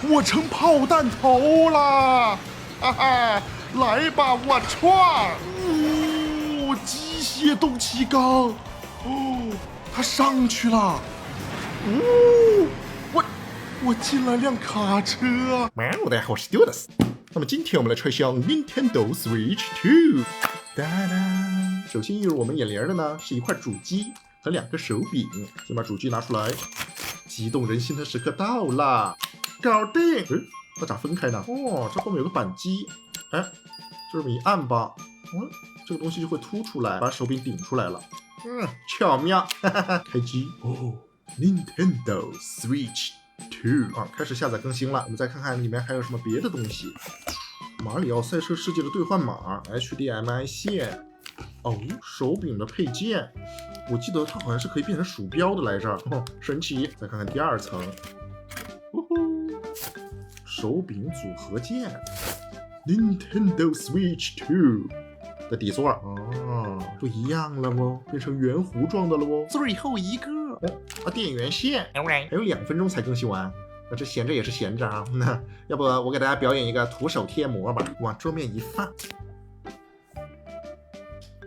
我成炮弹头了，哈哈！来吧，我创！机械动气缸，它上去了。我进了辆卡车。的好丢的。那么今天我们来拆箱 Nintendo Switch 2。哒哒，首先映入我们眼帘的呢是一块主机和2个手柄。先把主机拿出来，激动人心的时刻到了，搞定！那咋分开呢？哦，这后面有个扳机，哎，就这么一按吧，这个东西就会凸出来，把手柄顶出来了。巧妙！开机哦 ，Nintendo Switch 2啊，开始下载更新了。我们再看看里面还有什么别的东西。马里奥赛车世界的兑换码 ，HDMI 线，手柄的配件，我记得它好像是可以变成鼠标的来着，神奇！再看看第2层，手柄组合件 ，Nintendo Switch 2的底座，不一样了哦，变成圆弧状的了哦。最后一个，电源线，还有2分钟才更新完。那这闲着也是闲着啊，要不我给大家表演一个徒手贴膜吧，往桌面一放，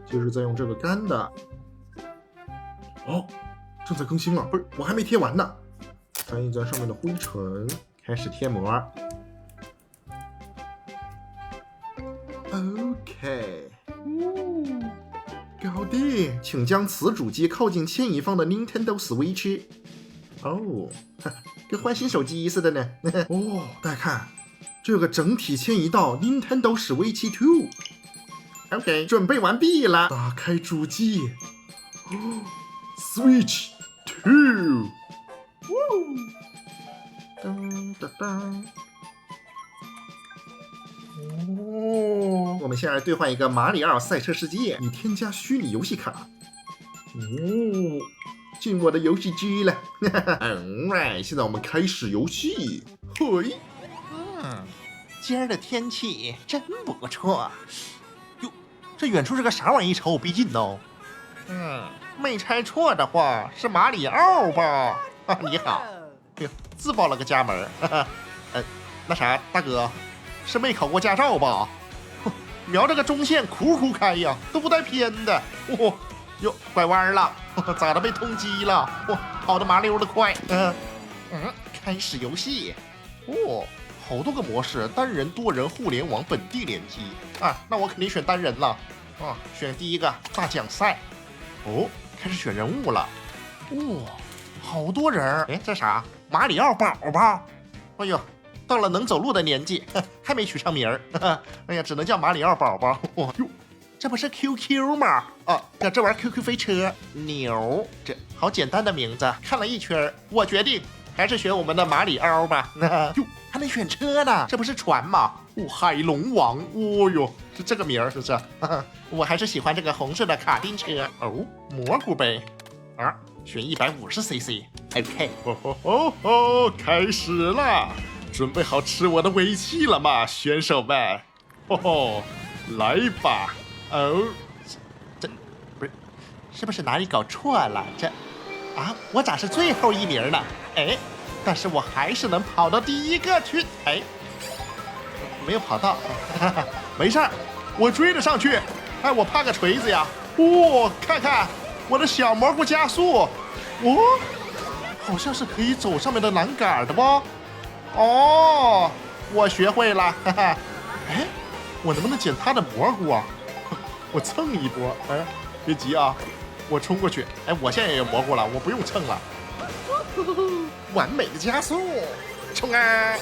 接着再用这个干的，正在更新了，不是，我还没贴完呢，翻一下上面的灰尘，开始贴膜。OK， 搞定，请将此主机靠近牵引方的 Nintendo Switch。跟换新手机似的呢。大家看，这个整体迁移到 Nintendo Switch 2。OK， 准备完毕了。打开主机，Switch 2。噔噔噔。我们先来兑换一个马里奥赛车世界，以添加虚拟游戏卡。进我的游戏机了。现在我们开始游戏。嘿，今儿的天气真不错。哟，这远处是个啥玩意？朝我逼近哦。没猜错的话是马里奥吧？你好，自报了个家门。那啥，大哥，是没考过驾照吧？瞄这个中线苦苦开呀，都不带偏的。哟，拐弯了，咋的被通缉了？跑得麻溜的快。开始游戏。好多个模式，单人、多人、互联网、本地联机啊，那我肯定选单人了。选第一个大奖赛。开始选人物了。好多人。这啥？马里奥宝宝。哎呦，到了能走路的年纪，还没取上名儿。哎呀，只能叫马里奥宝宝。哟，这不是 QQ 吗？这玩 QQ 飞车牛，这好简单的名字。看了一圈，我决定还是选我们的马里奥吧。哟，还能选车呢？这不是船吗？海龙王。哟，是这个名儿是不是？我还是喜欢这个红色的卡丁车。蘑菇呗。选150cc。OK。开始了，准备好吃我的尾气了吗，选手们？来吧。这不是，是不是哪里搞错了？我咋是最后一名呢？但是我还是能跑到第一个去。没有跑到。没事儿，我追得上去。我怕个锤子呀。看看我的小蘑菇加速。好像是可以走上面的栏杆的吧？我学会了。我能不能捡他的蘑菇啊？我蹭一波。别急啊，我冲过去。我现在也有蘑菇了，我不用蹭了。完美的加速，冲啊！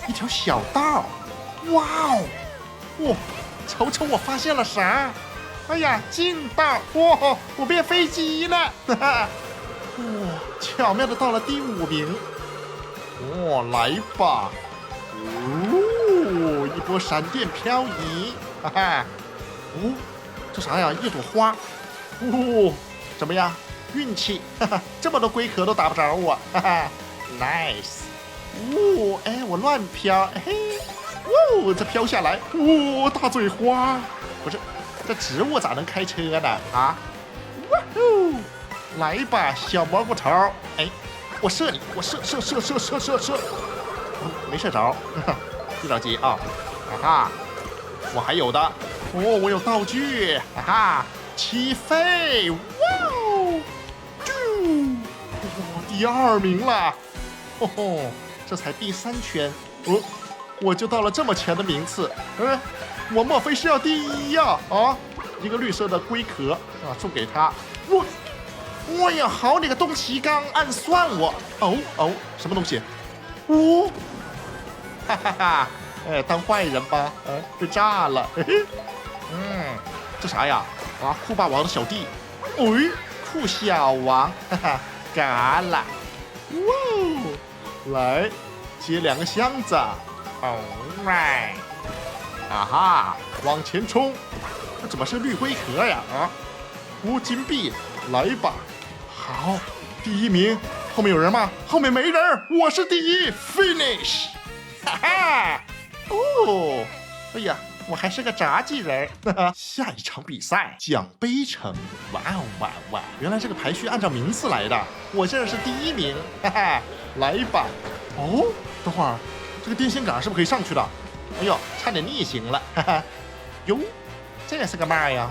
一条小道。哇哦！瞅瞅我发现了啥？哎呀，近道！我变飞机了！巧妙的到了第5名。来吧！一波闪电漂移。这啥呀？一朵花。怎么样？运气？这么多龟壳都打不着我。Nice。我乱飘。这飘下来。大嘴花。不是，这植物咋能开车呢？来吧，小蘑菇头！哎，我射你，我射！没射着，别着急啊！哈，我还有的哦，我有道具！哈，起飞！哇哦，第2名了！吼吼，这才第3圈，我就到了这么前的名次。我莫非是要第1呀？啊，一个绿色的龟壳啊，送给他。我呀，好你个东西刚暗算我！哦，什么东西？哈哈哈！当坏人吧，被炸了。嘿嘿，这啥呀？啊，酷霸王的小弟。酷小王，哈哈，嘎了。来，接2个箱子。Alright， 啊哈，往前冲！这怎么是绿龟壳呀？啊，金币，来吧！好，第1名。后面有人吗？后面没人，我是第1 ，finish！ 哈哈，哎呀，我还是个杂技人。下一场比赛奖杯城，哇！原来这个排序按照名次来的，我这是第1名。哈哈，来吧！等会儿，这个电线杆是不是可以上去的？哎呦，差点逆行了。哈哈，哟，这是个嘛呀？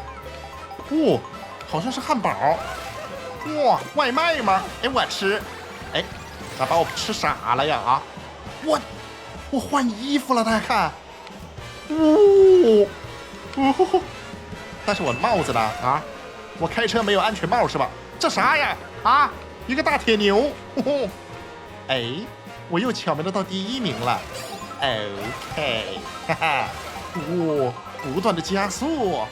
好像是汉堡。哇，外卖吗？我吃。咋把我吃傻了呀？啊，我换衣服了，大家看。但是我的帽子呢？啊，我开车没有安全帽是吧？这啥呀？啊，一个大铁牛。我又巧妙的到第1名了。OK， 哈哈，不断的加速。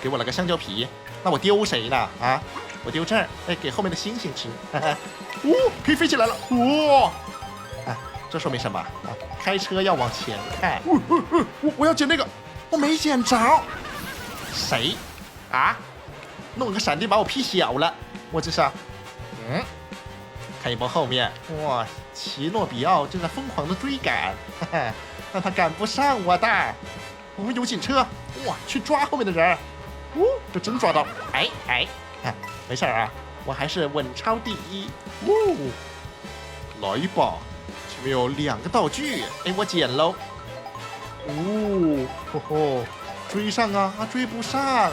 给我来个香蕉皮，那我丢谁呢？啊，我丢这儿，给后面的星星吃。可以飞起来了。这说明什么？啊，开车要往前看。我要捡那个，我没捡着。谁？啊？弄个闪电把我劈小了。我这是，看一波后面，哇，奇诺比奥正在疯狂的追赶，但他赶不上我的。我们有警车，哇，去抓后面的人。这真抓到！没事啊，我还是稳超第1。来吧，前面有2个道具，我捡喽。追上啊，追不上。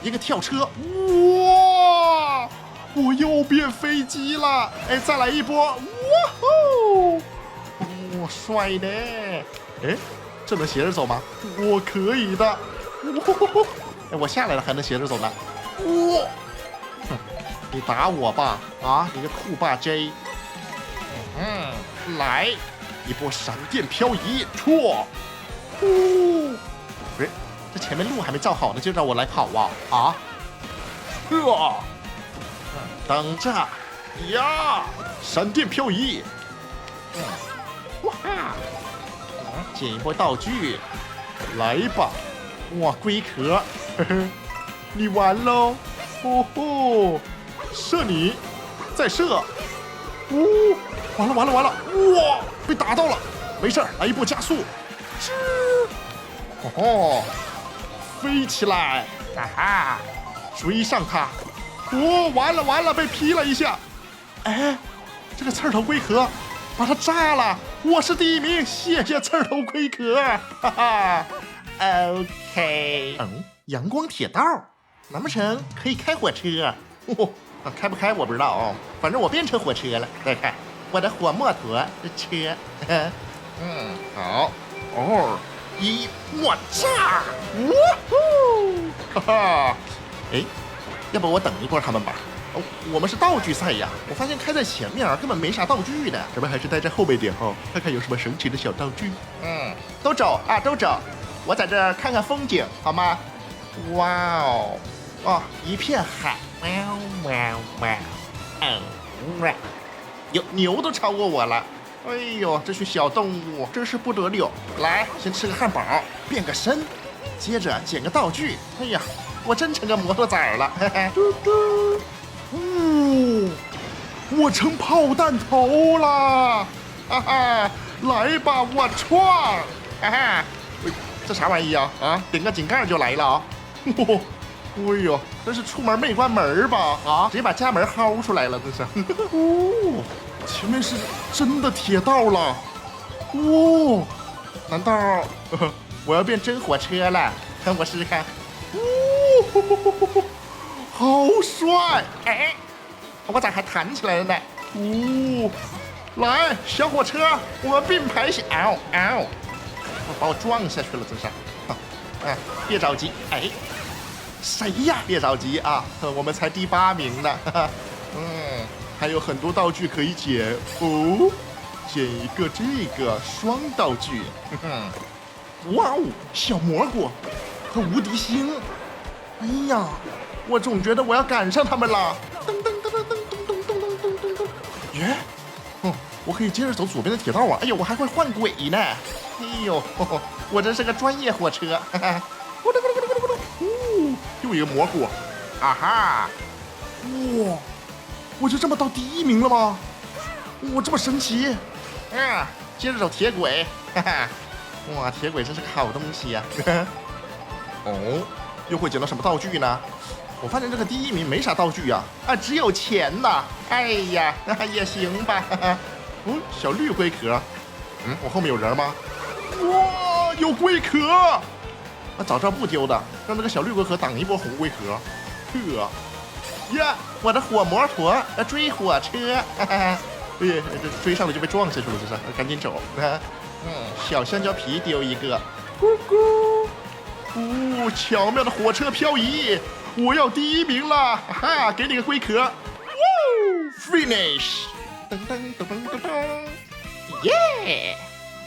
一个跳车，哇！我又变飞机了，再来一波，哇吼！帅的，这能斜着走吗？我可以的，我下来了还能斜着走呢，你打我吧，啊，你个酷霸 J，来一波闪电漂移，错，这前面路还没造好呢，就让我来跑啊！等着呀！闪电漂移，哇！捡一波道具，来吧！哇，龟壳，你完喽！射你，再射！完了！哇，被打到了，没事，来一波加速，飞起来！追上他！完了，被劈了一下。这个刺头龟壳把它炸了，我是第1名，谢谢刺头龟壳，哈哈。OK，阳光铁道，难不成可以开火车？开不开我不知道反正我变成火车了。再看我的火摩托的车，好，2、1，我炸！哈哈，要不我等一波他们吧。我们是道具赛呀，我发现开在前面根本没啥道具的，咱们还是待在后面点看看有什么神奇的小道具。都走，我在这看看风景好吗？哇一片海，牛都超过我了。哎呦，这群小动物真是不得了！来，先吃个汉堡，变个身，接着捡个道具。哎呀，我真成个摩托仔了！嘟嘟，我成炮弹头了！哈哈，来吧，我闯！哈哈，这啥玩意啊？点个井盖就来了啊！哎呦，这是出门没关门吧？啊，直接把家门薅出来了，这是。哦，前面是真的铁道了。哦，难道我要变真火车了？看我试试看。哦，好帅！哎，我咋还弹起来了呢？哦，来，小火车，我们并排行。嗷嗷，把我撞下去了，这是。哎，别着急，哎。谁呀？别着急啊，我们才第8名呢。还有很多道具可以捡哦，捡一个这个双道具。哇哦，小蘑菇和无敌星。哎呀，我总觉得我要赶上他们了。噔噔噔噔噔噔噔噔噔噔噔。耶，我可以接着走左边的铁道啊。哎呦，我还会换轨呢。哎呦，我真是个专业火车。又一个蘑菇，啊哈！哇，我就这么到第1名了吗？哇，这么神奇！接着走铁轨，哈哈！哇，铁轨真是个好东西呀！哦，又会捡到什么道具呢？我发现这个第1名没啥道具呀，只有钱呐！哎呀，也行吧。小绿龟壳，我后面有人吗？哇，有龟壳！早知道不丢的，让那个小绿龟壳挡一波红龟壳。呀，我的火摩托追火车，这追上了就被撞下去了，这是，赶紧走。小香蕉皮丢一个，咕咕。巧妙的火车漂移，我要第1名了！哈，给你个龟壳。Finish！ 噔噔噔噔噔噔，耶！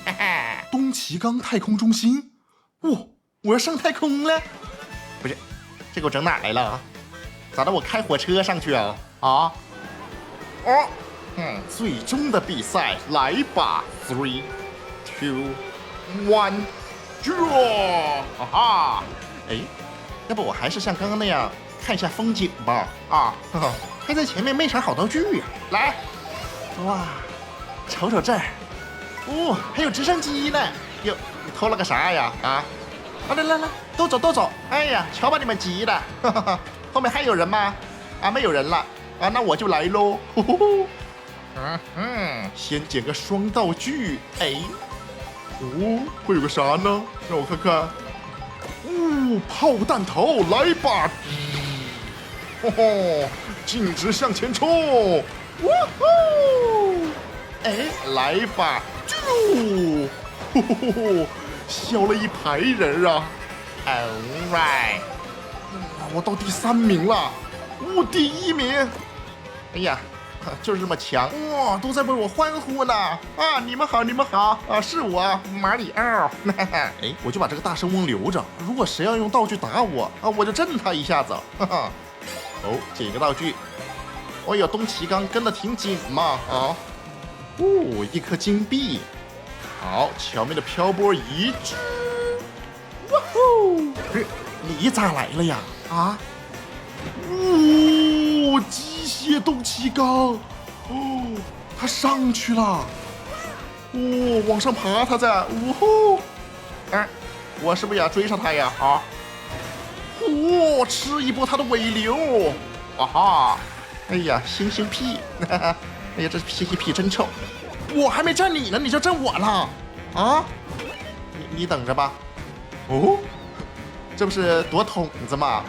哈哈，东奇刚太空中心，哇！我要上太空了，不是，这给我整哪来了？咋的？我开火车上去啊？最终的比赛来吧 ！3、2、1 ，draw！ 哈哈，哎，要不我还是像刚刚那样看一下风景吧？还在前面没啥好道具呀。来，哇，瞅瞅这儿，还有直升机呢。哟，你偷了个啥呀？来，都走！哎呀，瞧把你们急的，后面还有人吗？没有人了那我就来喽。先捡个双道具，会有个啥呢？让我看看。炮弹头，来吧！径直向前冲！来吧！笑了一排人啊 ！All right， 我到第3名了，第1名！哎呀，就是这么强哇！都在为我欢呼呢！你们好，是我马里奥。我就把这个大声翁留着，如果谁要用道具打我我就震他一下子。捡一个道具。哟，东奇刚跟得挺紧嘛一颗金币。好，巧妙的漂波移植。哇呼！你咋来了呀？机械东奇刚，他上去了。往上爬，他在。我是不是也要追上他呀？吃一波他的尾流。哎呀，星星屁！哎呀，这星星屁真臭。我还没震你呢，你就震我了你等着吧。这不是躲筒子吗？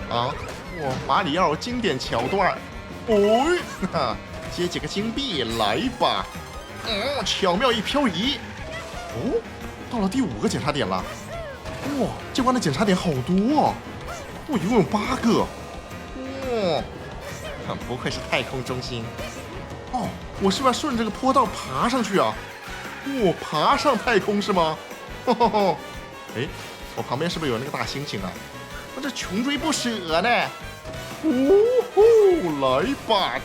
马里奥经典桥段。接几个金币来吧。巧妙一漂移。到了第5个检查点了。这关的检查点好多一共有8个。不愧是太空中心。我是不是要顺这个坡道爬上去啊？爬上太空是吗？我旁边是不是有那个大猩猩啊？我这穷追不舍呢。来吧，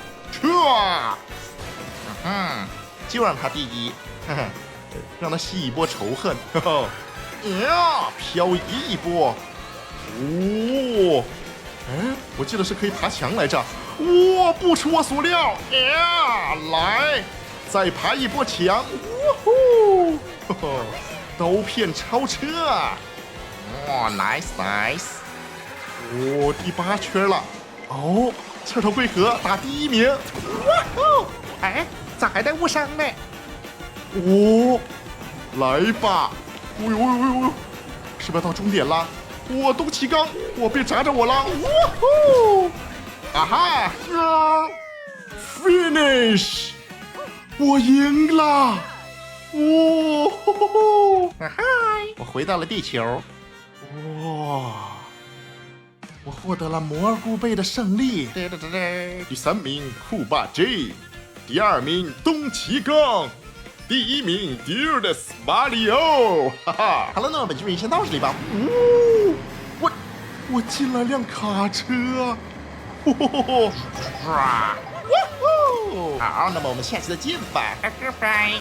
就让他第1，让他吸一波仇恨。漂移一波。我记得是可以爬墙来着。不出我所料。来，再爬一波墙。刀片超车。nice。哦，第8圈了。哦，彻头龟壳打第1名。哇哦！哎，咋还带误伤呢？哦，来吧！哦呦呦呦呦！是不是要到终点了？我东奇刚，我别砸着我了！哇吼！啊哈！Finish！ 我赢了！哦吼吼吼！啊嗨！我回到了地球。哇！我获得了蘑菇杯的胜利。第3名酷霸 J， 第2名东奇刚，第1名 Dearness 马里奥。哈哈！好了，那么本期先到这里吧。我进了辆卡车。吼吼吼吼！好，那么我们下期再见吧，拜拜。